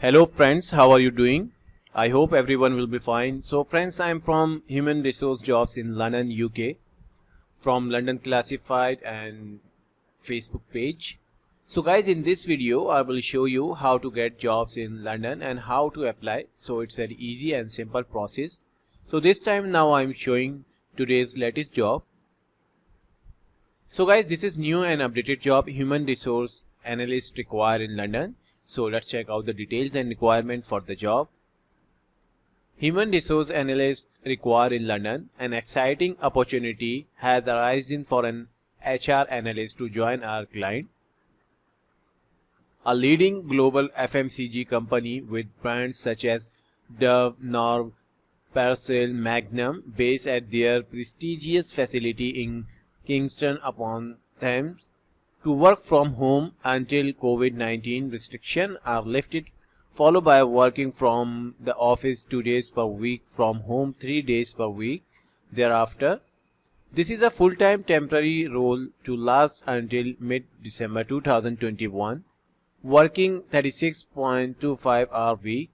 Hello friends, how are you doing? I hope everyone will be fine. So friends, I am from Human Resource Jobs in London, UK, from London Classified and Facebook page. So guys, in this video, I will show you how to get jobs in London and how to apply. So it's very easy and simple process. So this time now I am showing today's latest job. So guys, this is new and updated job, Human Resource Analyst required in London. So let's check out the details and requirement for the job. Human Resource Analyst required in London. An exciting opportunity has arisen for an HR analyst to join our client, a leading global FMCG company with brands such as Dove, Knorr, Persil, Magnum, based at their prestigious facility in Kingston upon Thames, to work from home until COVID-19 restrictions are lifted, followed by working from the office 2 days per week, from home 3 days per week thereafter. This is a full-time temporary role to last until mid-December 2021, working 36.25-hour week.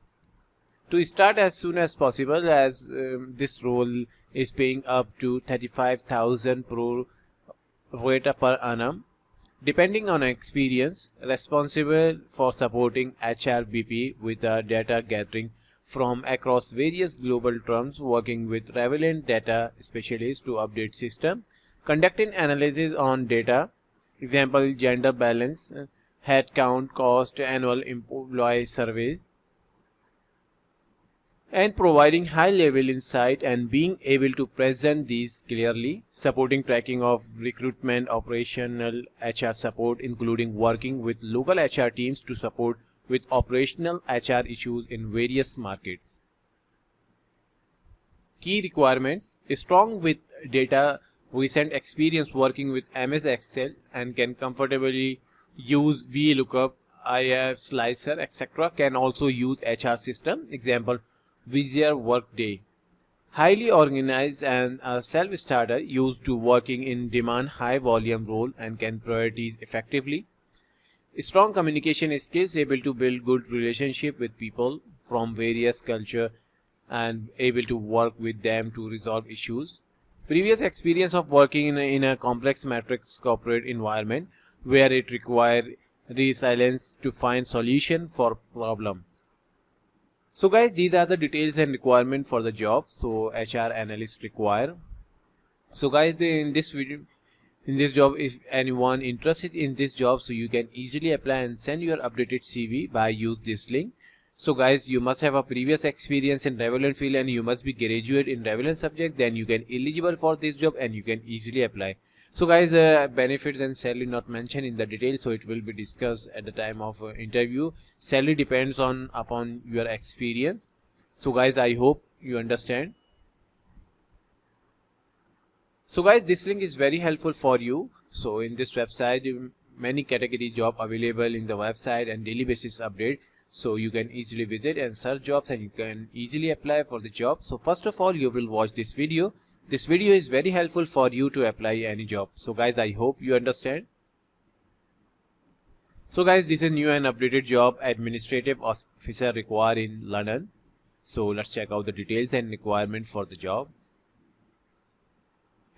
To start as soon as possible, as this role is paying up to 35,000 pro rata per annum. Depending on experience, responsible for supporting HRBP with data gathering from across various global firms, working with relevant data specialists to update system, conducting analysis on data, example gender balance, headcount, cost, annual employee surveys, and providing high-level insight and being able to present these clearly, supporting tracking of recruitment, operational HR support, including working with local HR teams to support with operational HR issues in various markets. Key requirements: strong with data, recent experience working with MS Excel, and can comfortably use VLOOKUP, IF Slicer, etc. Can also use HR system, example Visio Workday. Highly organized and a self-starter, used to working in demand high volume role and can prioritize effectively. Strong communication skills, able to build good relationship with people from various culture and able to work with them to resolve issues. Previous experience of working in a complex matrix corporate environment where it required resilience to find solution for problem. So guys, these are the details and requirement for the job. So HR analyst require. So guys, in this video, in this job, if anyone interested in this job, so you can easily apply and send your updated CV by use this link. So guys, you must have a previous experience in relevant field and you must be graduate in relevant subject, then you can eligible for this job and you can easily apply. So guys, benefits and salary not mentioned in the details, so it will be discussed at the time of interview. Salary depends upon your experience. So guys, I hope you understand. So guys, this link is very helpful for you. So in this website, many category job available in the website and daily basis update. So you can easily visit and search jobs and you can easily apply for the job. So first of all, you will watch this video. This video is very helpful for you to apply any job. So guys, I hope you understand. So guys, this is new and updated job, administrative officer required in London. So let's check out the details and requirement for the job.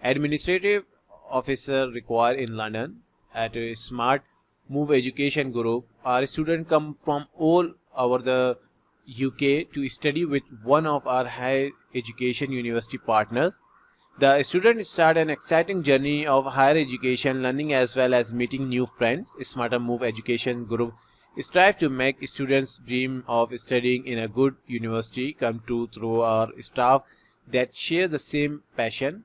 Administrative officer required in London at a Smart Move Education Group. Our students come from all over the UK to study with one of our higher education university partners. The students start an exciting journey of higher education, learning as well as meeting new friends. Smarter Move Education Group strive to make students' dream of studying in a good university come true through our staff that share the same passion.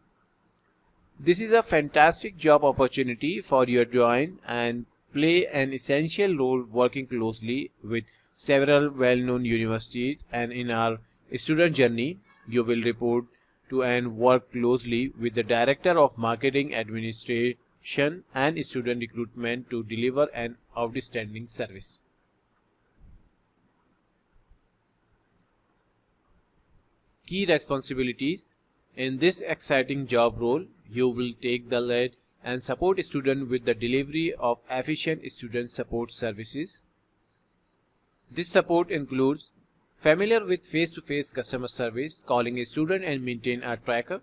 This is a fantastic job opportunity for you to join and play an essential role working closely with several well-known universities, and in our student journey, you will report to and work closely with the Director of Marketing Administration and Student Recruitment to deliver an outstanding service. Key responsibilities: in this exciting job role, you will take the lead and support students with the delivery of efficient student support services. This support includes familiar with face-to-face customer service, calling a student and maintain a tracker,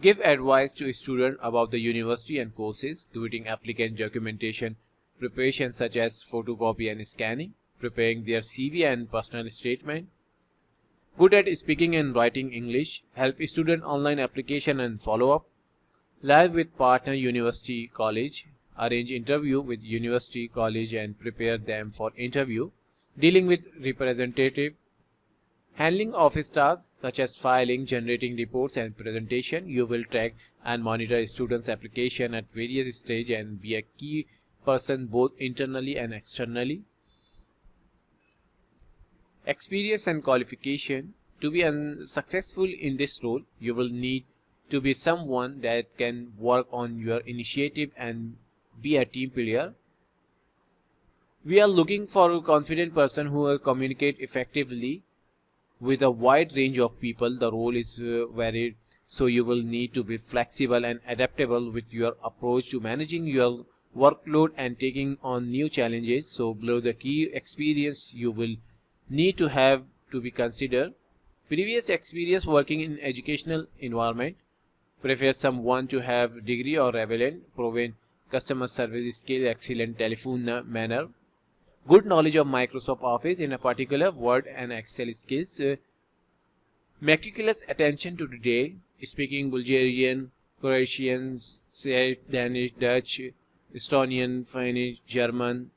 give advice to a student about the university and courses, including applicant documentation preparation such as photocopy and scanning, preparing their CV and personal statement, good at speaking and writing English, help student online application and follow-up, live with partner university college, arrange interview with university college and prepare them for interview, dealing with representative, handling office tasks such as filing, generating reports and presentation. You will track and monitor students' application at various stages and be a key person both internally and externally. Experience and qualification. To be successful in this role, you will need to be someone that can work on your initiative and be a team player. We are looking for a confident person who will communicate effectively with a wide range of people. The role is varied, so you will need to be flexible and adaptable with your approach to managing your workload and taking on new challenges. So below the key experience you will need to have to be considered: previous experience working in educational environment, prefer someone to have degree or relevant proven customer service skill, excellent telephone manner, good knowledge of Microsoft Office, in a particular Word and Excel skills, meticulous attention to detail, speaking Bulgarian, Croatian, Danish, Dutch, Estonian, Finnish, German,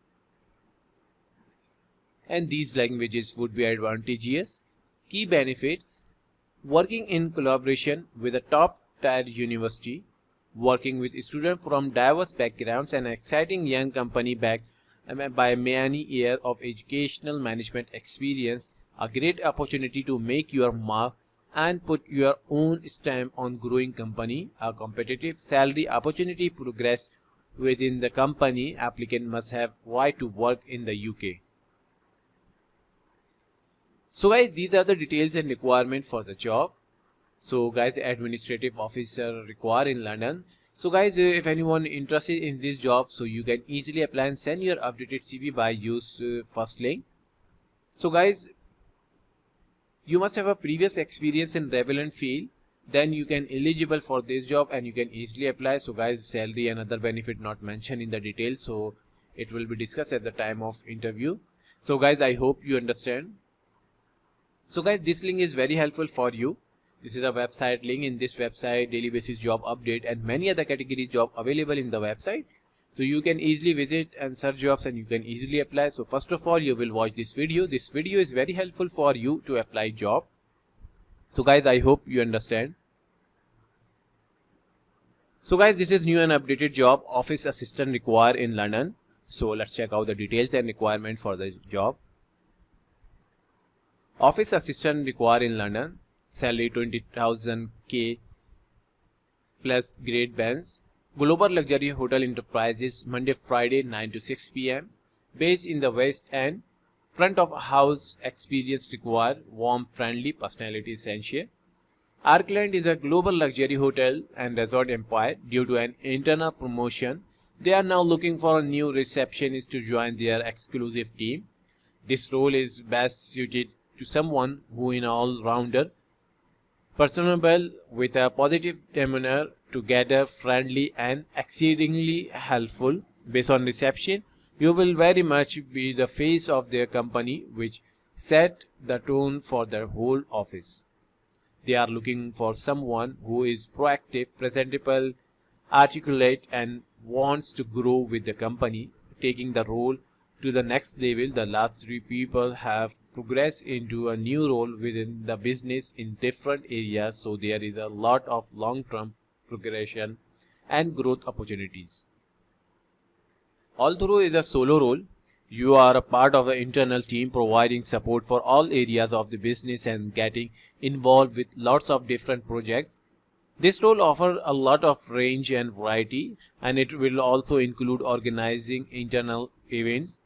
and these languages would be advantageous. Key benefits: working in collaboration with a top-tier university, working with students from diverse backgrounds, and exciting young company backed by many years of educational management experience, a great opportunity to make your mark and put your own stamp on growing company, a competitive salary opportunity, progress within the company. Applicant must have right to work in the UK. So guys, these are the details and requirement for the job. So guys, administrative officer required in London. So guys, if anyone interested in this job, so you can easily apply and send your updated CV by use first link. So guys, you must have a previous experience in relevant field, then you can eligible for this job and you can easily apply. So guys, salary and other benefit not mentioned in the details, so it will be discussed at the time of interview. So guys, I hope you understand. So guys, this link is very helpful for you. This is a website link. In this website, daily basis job update and many other categories job available in the website. So you can easily visit and search jobs and you can easily apply. So first of all, you will watch this video. This video is very helpful for you to apply job. So guys, I hope you understand. So guys, this is new and updated job, office assistant required in London. So let's check out the details and requirement for the job. Office assistant required in London. Salary 20,000 K plus grade bands. Global Luxury Hotel Enterprises, Monday Friday 9 to 6 p.m. Based in the West End. Front of house experience required. Warm, friendly, personality essential. Our client is a global luxury hotel and resort empire. Due to an internal promotion, they are now looking for a new receptionist to join their exclusive team. This role is best suited to someone who is an all-rounder, personable, with a positive demeanor, together, friendly and exceedingly helpful. Based on reception, you will very much be the face of their company, which set the tone for their whole office. They are looking for someone who is proactive, presentable, articulate and wants to grow with the company, taking the role to the next level. The last three people have progressed into a new role within the business in different areas, so there is a lot of long-term progression and growth opportunities. Although it is a solo role, you are a part of the internal team, providing support for all areas of the business and getting involved with lots of different projects. This role offers a lot of range and variety, and it will also include organizing internal events,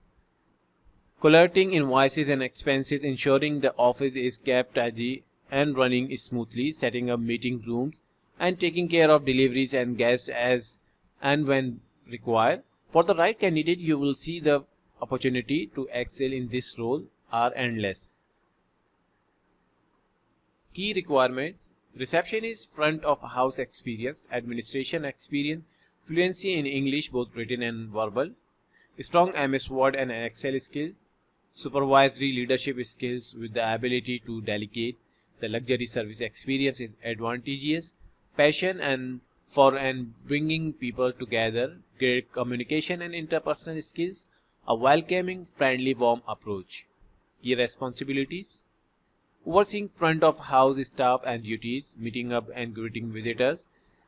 collecting invoices and expenses, ensuring the office is kept tidy and running smoothly, setting up meeting rooms, and taking care of deliveries and guests as and when required. For the right candidate, you will see the opportunity to excel in this role are endless. Key requirements: receptionist, front of house experience, administration experience, fluency in English both written and verbal, strong MS Word and Excel skills, supervisory leadership skills with the ability to delegate. The luxury service experience is advantageous, passion and bringing people together, great communication and interpersonal skills, a welcoming, friendly, warm approach. Key responsibilities: overseeing front of house staff and duties, meeting up and greeting visitors,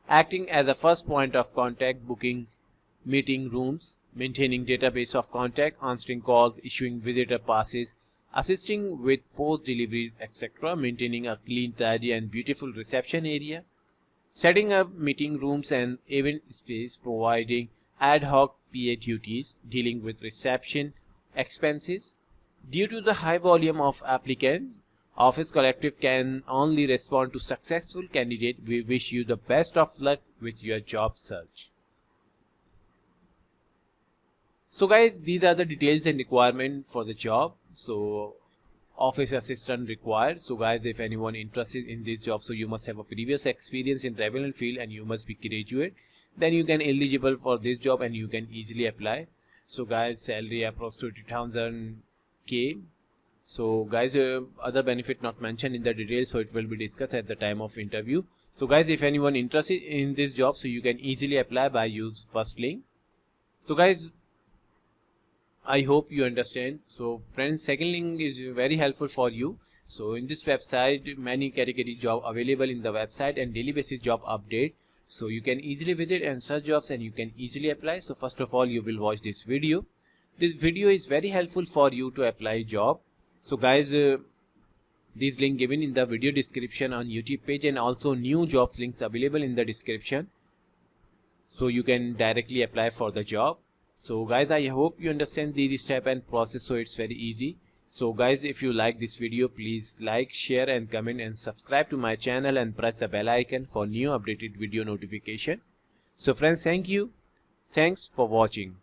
acting as a first point of contact, booking meeting rooms, maintaining database of contact, answering calls, issuing visitor passes, assisting with post deliveries, etc., maintaining a clean, tidy and beautiful reception area, setting up meeting rooms and event space, providing ad hoc PA duties, dealing with reception expenses. Due to the high volume of applicants, Office Collective can only respond to successful candidates. We wish you the best of luck with your job search. So guys, these are the details and requirements for the job. So office assistant required. So guys, if anyone interested in this job, so you must have a previous experience in relevant field and you must be graduate, then you can eligible for this job and you can easily apply. So guys, salary approx 20,000 K. So guys, other benefit not mentioned in the details, so it will be discussed at the time of interview. So guys, if anyone interested in this job, so you can easily apply by use first link. So guys, I hope you understand. So friends, second link is very helpful for you. So in this website, many category job available in the website and daily basis job update. So you can easily visit and search jobs and you can easily apply. So first of all, you will watch this video. This video is very helpful for you to apply job. So guys, this link given in the video description on YouTube page and also new jobs links available in the description. So you can directly apply for the job. So guys, I hope you understand the step and process, so it's very easy. So guys, if you like this video, please like, share and comment and subscribe to my channel and press the bell icon for new updated video notification. So friends, thank you. Thanks for watching.